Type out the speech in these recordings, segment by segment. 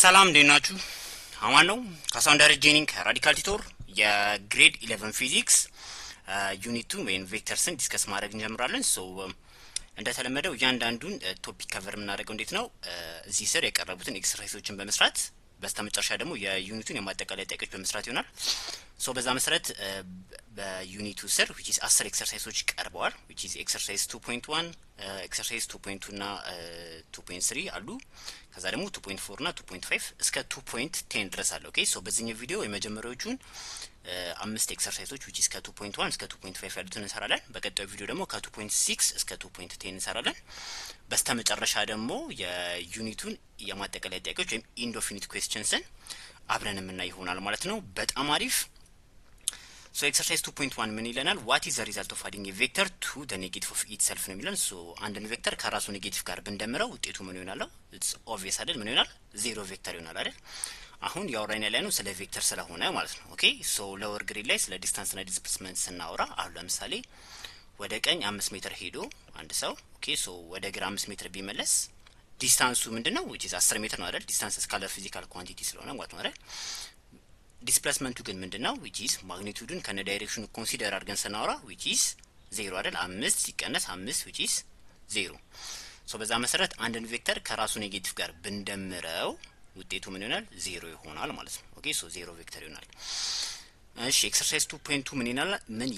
ሰላም እንዴት ናችሁ? አማን ነው። ካሳንደር ጄኒንግ ከራዲካል ቲቶር የግሬድ 11 ፊዚክስ ዩኒት 2 ወይም ቬክተርስን ዲስከስ ማድረግ እንጀምራለን። ሶ እንደተለመደው እያንዳንዱን ቶፒክ ከቨር የምናደርገው እንዴት ነው እዚህ ስር የቀረቡትን ኤክሰርሳይሶችን በመስራት በስተመጨረሻ ደግሞ የዩኒቱን የማጠቃለያ ጥያቄዎች በመስራት ይሆናል። ሶ በዛ መሰረት በዩኒቱ ስር which is 10 ኤክሰርሳይሶች ቀርበዋል which is ኤክሰርሳይዝ 2.1 ኤክሰርሳይዝ 2.2 እና 2.3 አሉ። ከዛ ደግሞ 2.4 እና 2.5 እስከ 2.10 ድረስ አለ። ኦኬ ሶ በዚህኛው ቪዲዮ የመጀመሪያዎቹን አምስት ኤክሰርሳይሶች which is ከ2.1 እስከ 2.5 ያሉትን እንሰራለን። በቀጣዩ ቪዲዮ ደግሞ ከ2.6 እስከ 2.10 እንሰራለን። በስተመጨረሻ ደግሞ የዩኒቱን የማጠቃለያ ጥያቄዎች ወይም ኢንድ ኦፍ ዩኒት ኩዌስችንስን አብረን የምናይ ይሆናል ማለት ነው። በጣም አሪፍ። ሶ ኤክሰርሳይዝ 2.1 ምን ይለናል? ዋት ኢዝ ዘ ሪዛልት ኦፍ አዲንግ ኤ ቬክተር ቱ ዘ ኔጌቲቭ ኦፍ ኢትሰልፍ ነው የሚለን። ሶ አንድን ቬክተር ከራሱ ኔጌቲቭ ጋር ብንደምረው ውጤቱ ምን ይሆናል? ኢትስ ኦብቪየስ አይደል? ምን ይሆናል? ዜሮ ቬክተር ይሆናል አይደል? አሁን ያወራን ያለ ነው ስለ ቬክተር ስለሆነ ማለት ነው። ኦኬ ሶ ሎወር ግሬድ ላይ ስለ ዲስታንስ እና ዲስፕሌስመንት ስናወራ አሁን ለምሳሌ ወደ ቀኝ 5 ሜትር ሄዶ አንድ ሰው ኦኬ ሶ ወደ ግራ 5 ሜትር ቢመለስ ዲስታንሱ ምንድነው? which is 10 ሜትር ነው አይደል? ዲስታንስ ስካለር ፊዚካል ኳንቲቲ ስለሆነ ማለት ነው አይደል? ዲስፕሌስመንቱ ግን ምንድነው? which is ማግኒቲዩዱን ከነ ዳይሬክሽኑ ኮንሲደር አድርገን ስናወራ which is 0 አይደል? 5 ሲቀነስ 5 which is 0። ሶ በዛ መሰረት አንድን ቬክተር ከራሱ ኔጌቲቭ ጋር ብንደምረው ውጤቱ ምን ይሆናል? 0 ይሆናል ማለት ነው። ኦኬ ሶ 0 ቬክተር ይሆናል። እሺ ኤክሰርሳይዝ 2.2 ምን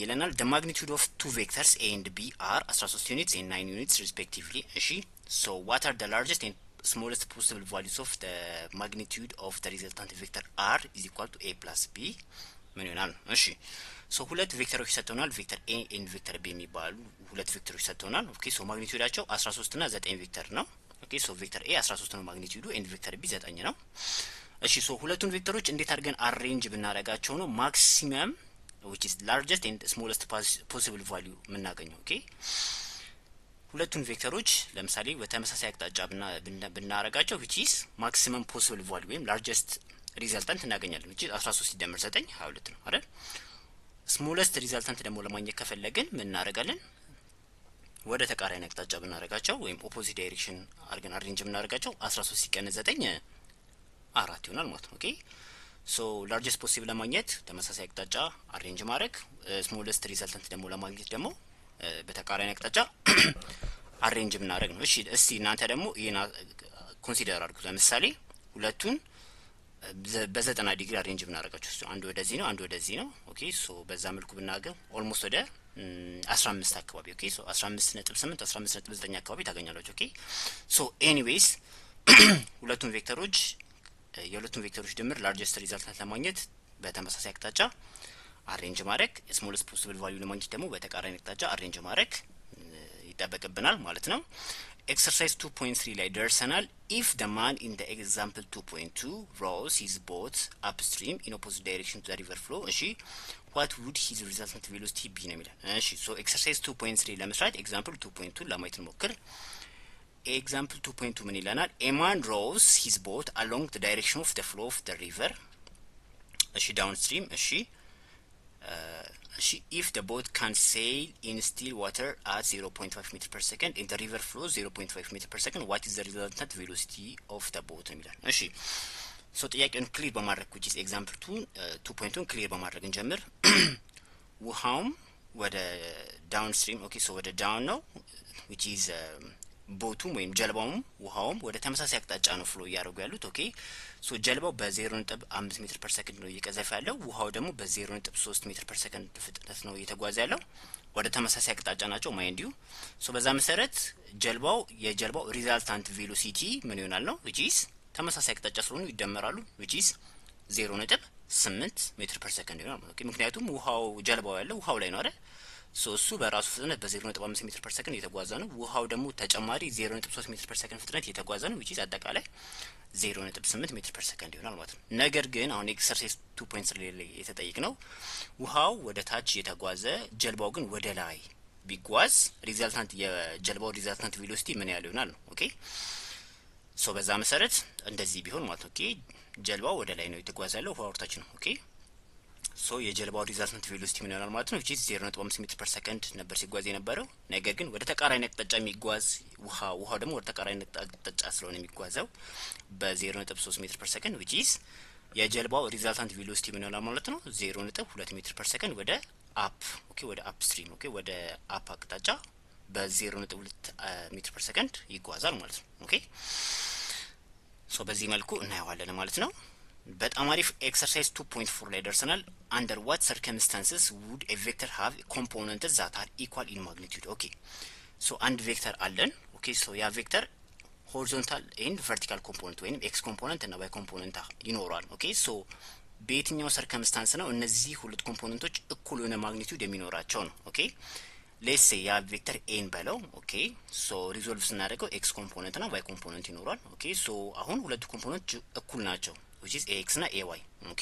ይለናል? the magnitude of two vectors a and b are 13 units and 9 units respectively። እሺ so what are the largest and smallest possible values of the magnitude of the resultant vector r is equal to a plus b ምን ይሆናል? እሺ ሶ ሁለት ቬክተሮች ሰጥተውናል። ቬክተር a and ቬክተር b የሚባሉ ሁለት ቬክተሮች ሰጥተውናል። ኦኬ ሶ ማግኒቲዩዳቸው 13 እና 9 ቬክተር ነው። ኦኬ ሶ ቬክተር a 13 ነው ማግኒቲዩዱ and ቬክተር b 9 ነው። እሺ ሶ ሁለቱን ቬክተሮች እንዴት አድርገን አሬንጅ ብናረጋቸው ነው ማክሲመም which is largest and smallest possible value የምናገኘው? ኦኬ ሁለቱን ቬክተሮች ለምሳሌ በተመሳሳይ አቅጣጫ ብናረጋቸው which is maximum possible value ወይም largest resultant እናገኛለን which is 13 ሲደመር 9 22 ነው አይደል? smallest resultant ደግሞ ለማግኘት ከፈለግን ምን እናረጋለን? ወደ ተቃራኒ አቅጣጫ ብናረጋቸው ወይም ኦፖዚት ዳይሬክሽን አድርገን አሬንጅ ብናረጋቸው 13 ሲቀነስ 9 4 ይሆናል ማለት ነው። ኦኬ ሶ ላርጀስት ፖሲብል ለማግኘት ተመሳሳይ አቅጣጫ አሬንጅ ማድረግ፣ ስሞለስት ሪዛልታንት ደግሞ ለማግኘት ደግሞ በተቃራኒ አቅጣጫ አሬንጅ ብናረግ ነው። እሺ እስቲ እናንተ ደግሞ ይሄን ኮንሲደር አድርጉ። ለምሳሌ ሁለቱን በ90 ዲግሪ አሬንጅ ብናረጋቸው አንዱ ወደዚህ ነው አንዱ ወደዚህ ነው። ኦኬ ሶ በዛ መልኩ ብናገው ኦልሞስት ወደ 15 አካባቢ ኦኬ ሶ 15.8 15.9 አካባቢ ታገኛላችሁ። ኦኬ ሶ ኤኒዌይስ ሁለቱን ቬክተሮች የሁለቱን ቬክተሮች ድምር ላርጀስት ሪዛልታንት ለማግኘት በተመሳሳይ አቅጣጫ አሬንጅ ማድረግ፣ ስሞለስት ፖሲብል ቫልዩ ለማግኘት ደግሞ በተቃራኒ አቅጣጫ አሬንጅ ማድረግ ይጠበቅብናል ማለት ነው። ኤክሰርሳይዝ 2.3 ላይ ደርሰናል። if the man in the example 2.2 rows his boat upstream in opposite direction to the river flow እሺ what would his resultant velocity be ነው የሚለው። እሺ ሶ ኤክሰርሳይዝ 2.3 ለመስራት ኤግዛምፕል 2.2 ለማየት እንሞክር። ኤግዛምፕል 2.2 ምን ይለናል? a man rows his boat along the direction of the flow of the river እሺ downstream እሺ if the boat can sail in still water at 0.5 meter per second and the river flows 0.5 meter per second what is the resultant velocity of the boat ነው የሚለን። እሺ ሶ ጥያቄውን ክሊር በማድረግ which is example 2.2 ክሊር በማድረግ እንጀምር። ውሃውም ወደ ዳውንስትሪም ኦኬ ሶ ወደ ዳውን ነው which is ቦቱም ወይም ጀልባውም ውሃውም ወደ ተመሳሳይ አቅጣጫ ነው ፍሎ እያደረጉ ያሉት። ኦኬ ሶ ጀልባው በ0.5 ሜትር ፐር ሰከንድ ነው እየቀዘፈ ያለው፣ ውሃው ደግሞ በ0.3 ሜትር ፐር ሰከንድ ፍጥነት ነው እየተጓዘ ያለው። ወደ ተመሳሳይ አቅጣጫ ናቸው ማይንድ ዩ። ሶ በዛ መሰረት የጀልባው ሪዛልታንት ቬሎሲቲ ምን ይሆናል ነው which is ተመሳሳይ አቅጣጫ ስለሆኑ ይደመራሉ which is 0.8 ሜትር ፐር ሰከንድ ይሆናል። ኦኬ ምክንያቱም ውሃው ጀልባው ያለው ውሃው ላይ ነው አይደል? ሶ እሱ በራሱ ፍጥነት በ0.5 ሜትር ፐር ሰከንድ እየተጓዘ ነው። ውሃው ደግሞ ተጨማሪ 0.3 ሜትር ፐር ሰከንድ ፍጥነት እየተጓዘ ነው which is አጠቃላይ 0.8 ሜትር ፐር ሰከንድ ይሆናል ማለት ነው። ነገር ግን አሁን ኤክሰርሳይዝ 2.3 ላይ የተጠየቅነው ውሃው ወደ ታች እየተጓዘ ጀልባው ግን ወደ ላይ ቢጓዝ ሪዛልታንት የጀልባው ሪዛልታንት ቬሎሲቲ ምን ያህል ይሆናል ነው። ኦኬ ሶ በዛ መሰረት እንደዚህ ቢሆን ማለት ነው። ኦኬ ጀልባው ወደ ላይ ነው እየተጓዘ ያለው ውሃው ወደ ታች ነው። ኦኬ ሶ የጀልባው ሪዛልታንት ቬሎሲቲ ምን ይሆናል ማለት ነው which is 0.5 ሜትር ፐር ሰከንድ ነበር ሲጓዝ የነበረው። ነገር ግን ወደ ተቃራኒ አቅጣጫ የሚጓዝ ውሃው ደግሞ ወደ ተቃራኒ አቅጣጫ ስለሆነ የሚጓዘው በ0.3 ሜትር ፐር ሰከንድ which is የጀልባው ሪዛልታንት ቬሎሲቲ ምን ይሆናል ማለት ነው 0.2 ሜትር ፐር ሰከንድ ወደ አፕ ወደ አፕ ስትሪም ወደ አፕ አቅጣጫ በ0.2 ሜትር ፐር ሰከንድ ይጓዛል ማለት ነው። ኦኬ ሶ በዚህ መልኩ እናየዋለን ማለት ነው። በጣም አሪፍ ኤክሰርሳይዝ 2.4 ላይ ደርሰናል። under what circumstances would a vector have components that are equal in magnitude? ኦኬ ሶ አንድ ቬክተር አለን። ኦኬ ሶ ያ ቬክተር ሆሪዞንታል ኤንድ ቨርቲካል ኮምፖነንት ወይም ኤክስ ኮምፖነንት እና ዋይ ኮምፖነንት ይኖራል። ኦኬ ሶ በየትኛው ሰርከምስታንስ ነው እነዚህ ሁለት ኮምፖነንቶች እኩል የሆነ ማግኒቲዩድ የሚኖራቸው ነው? ኦኬ ሌትስ ሴ ያ ቬክተር ኤን በለው። ኦኬ ሶ ሪዞልቭ ስናደርገው ኤክስ ኮምፖነንት እና ዋይ ኮምፖነንት ይኖራል። ኦኬ ሶ አሁን ሁለቱ ኮምፖነንቶች እኩል ናቸው which is ax እና ay. ኦኬ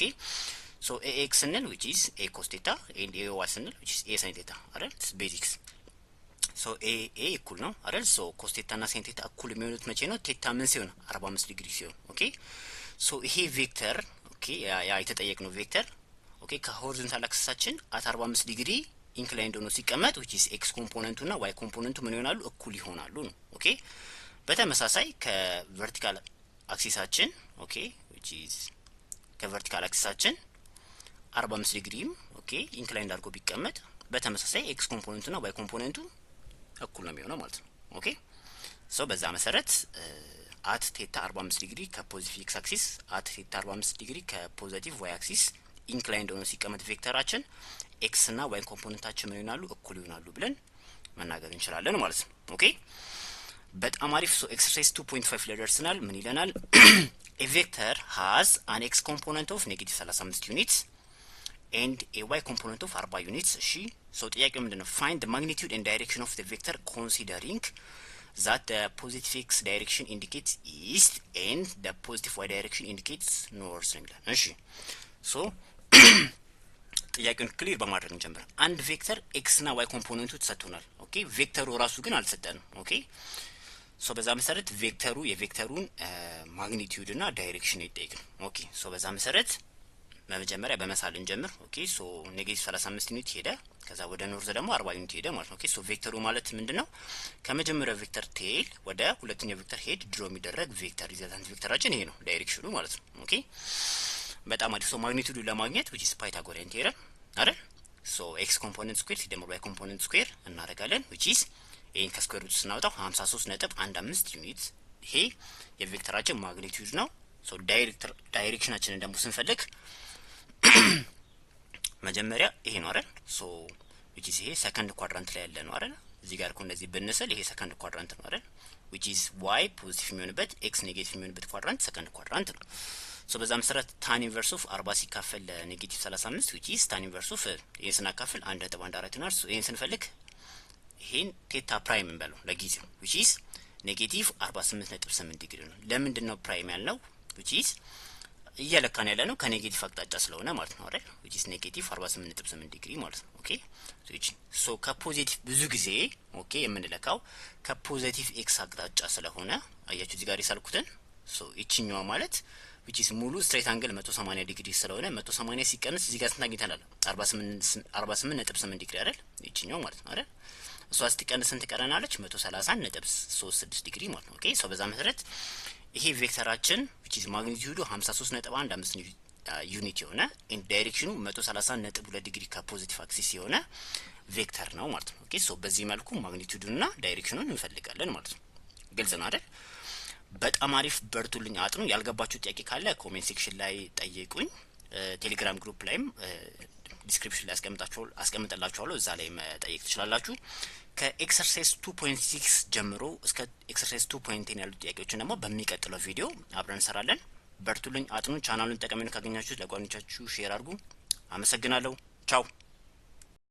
ሶ ax ስንል which is a cos theta and ay ስንል which is a sin theta አይደል? ቤዚክስ ሶ a እኩል ነው አይደል? ሶ cos theta እና sin theta እኩል የሚሆኑት መቼ ነው? ቴታ ምን ሲሆን 45 ዲግሪ ሲሆን። ኦኬ ሶ ይሄ ቬክተር ኦኬ ያ የተጠየቅነው ቬክተር ኦኬ ከሆሪዞንታል አክሲሳችን at 45 ዲግሪ ኢንክላይንድ ሆኖ ሲቀመጥ which is x ኮምፖነንቱ እና y ኮምፖነንቱ ምን ይሆናሉ? እኩል ይሆናሉ ነው። ኦኬ በተመሳሳይ ከቨርቲካል አክሲሳችን ኦኬ which is ከቨርቲካል አክሲሳችን 45 ዲግሪም ኦኬ ኢንክላይንድ አድርጎ ቢቀመጥ በተመሳሳይ ኤክስ ኮምፖነንቱ እና ዋይ ኮምፖነንቱ እኩል ነው የሚሆነው ማለት ነው። ኦኬ ሶ በዛ መሰረት አት ቴታ 45 ዲግሪ ከፖዚቲቭ ኤክስ አክሲስ አት ቴታ 45 ዲግሪ ከፖዚቲቭ ዋይ አክሲስ ኢንክላይንድ ሆኖ ሲቀመጥ ቬክተራችን ኤክስ እና ዋይ ኮምፖነንታችን ምን ይሆናሉ? እኩል ይሆናሉ ብለን መናገር እንችላለን ማለት ነው። ኦኬ በጣም አሪፍ። ሶ ኤክሰርሳይዝ 2.5 ላይ ደርሰናል። ምን ይለናል? a vector has an x component of negative 35 units and a y component of 40 units. እሺ ሶ ጥያቄው ምንድነው? find the magnitude and direction of the vector considering that the positive x direction indicates east and the positive y direction indicates north ነው የሚለው። እሺ ሶ ጥያቄውን ክሊር በማድረግ እንጀምር። አንድ ቬክተር x እና y ኮምፖነንቱ ተሰጥቶናል። ኦኬ ቬክተሩ ራሱ ግን አልተሰጠንም። ኦኬ ሶ በዛ መሰረት የቬክተሩን ማግኒቲዩድ እና ዳይሬክሽን ይጠይቃል። ኦኬ ሶ በዛ መሰረት በመጀመሪያ በመሳል እንጀምር። ኦኬ ሶ ኔጌቲቭ 35 ዩኒት ሄደ፣ ከዛ ወደ ኖርዝ ደግሞ 40 ዩኒት ሄደ ማለት ነው። ኦኬ ሶ ቬክተሩ ማለት ምንድነው? ከመጀመሪያው ቬክተር ቴል ወደ ሁለተኛው ቬክተር ሄድ ድሮ የሚደረግ ቬክተር ሪዛልታንት ቬክተራችን ይሄ ነው ዳይሬክሽኑ ማለት ነው። ኦኬ በጣም አዲስ። ሶ ማግኒቲዩዱ ለማግኘት which is ፓይታጎሪያን ቴረም አይደል? ሶ ኤክስ ኮምፖነንት ስኩዌር ሲደመር ዋይ ኮምፖነንት ስኩዌር እናደርጋለን which is ይሄን ከስኩዌር ሩት ስናወጣው 53.15 ዩኒት ይሄ የቬክተራችን ማግኒቲዩድ ነው። ሶ ዳይሬክሽናችንን ደግሞ ስንፈልግ መጀመሪያ ይሄ ነው አይደል? ሶ which is ይሄ ሰከንድ ኳድራንት ላይ ያለ ነው አይደል? እዚህ ጋር እኮ እንደዚህ ብንስል ይሄ ሰከንድ ኳድራንት ነው አይደል? which is y ፖዚቲቭ የሚሆንበት x ኔጌቲቭ የሚሆንበት ኳድራንት ሰከንድ ኳድራንት ነው። ሶ በዛ መሰረት ታን ኢንቨርስ ኦፍ 40 ሲካፈል ለኔጌቲቭ 35 which is ታን ኢንቨርስ ኦፍ ይሄን ስናካፍል 1.14 ይሆናል። ሶ ይሄን ስንፈልግ ይሄን ቴታ ፕራይም እንበለው ለጊዜው which is ኔጌቲቭ 48.8 ዲግሪ ነው። ለምንድን ነው ፕራይም ያልነው? which is እየለካን ያለ ነው ከኔጌቲቭ አቅጣጫ ስለሆነ ማለት ነው አይደል? which is ኔጌቲቭ 48.8 ዲግሪ ማለት ነው። ኦኬ ሶ ከፖዚቲቭ ብዙ ጊዜ ኦኬ የምንለካው ከፖዚቲቭ ኤክስ አቅጣጫ ስለሆነ አያችሁ እዚህ ጋር የሳልኩትን ሶ እቺኛው ማለት which is ሙሉ ስትሬት አንግል 180 ዲግሪ ስለሆነ 180 ሲቀንስ እዚህ ጋር ስንት አግኝተናል? 48.8 ዲግሪ አይደል? እቺኛው ማለት ነው አይደል? እሷ ስትቀንስ ስንት ቀረናለች? 130.36 ዲግሪ ማለት ነው። ኦኬ ሶ በዛ መሰረት ይሄ ቬክተራችን which is ማግኒቲዩዱ 53.15 ዩኒት የሆነ ኢን ዳይሬክሽኑ 130.2 ዲግሪ ከፖዚቲቭ አክሲስ የሆነ ቬክተር ነው ማለት ነው። ኦኬ ሶ በዚህ መልኩ ማግኒቲዩዱንና ዳይሬክሽኑን እንፈልጋለን ማለት ነው። ግልጽ ነው አይደል? በጣም አሪፍ በርቱልኝ፣ አጥኑ። ያልገባችሁ ጥያቄ ካለ ኮሜንት ሴክሽን ላይ ጠይቁኝ። ቴሌግራም ግሩፕ ላይም ዲስክሪፕሽን ላይ አስቀምጥላችኋለሁ፣ እዛ ላይ መጠየቅ ትችላላችሁ። ከኤክሰርሳይዝ 2.6 ጀምሮ እስከ ኤክሰርሳይዝ 2.10 ያሉ ጥያቄዎችን ደግሞ በሚቀጥለው ቪዲዮ አብረን እንሰራለን። በርቱልኝ፣ አጥኑ። ቻናሉን ጠቃሚ ነው ካገኛችሁት ለጓደኞቻችሁ ሼር አድርጉ። አመሰግናለሁ። ቻው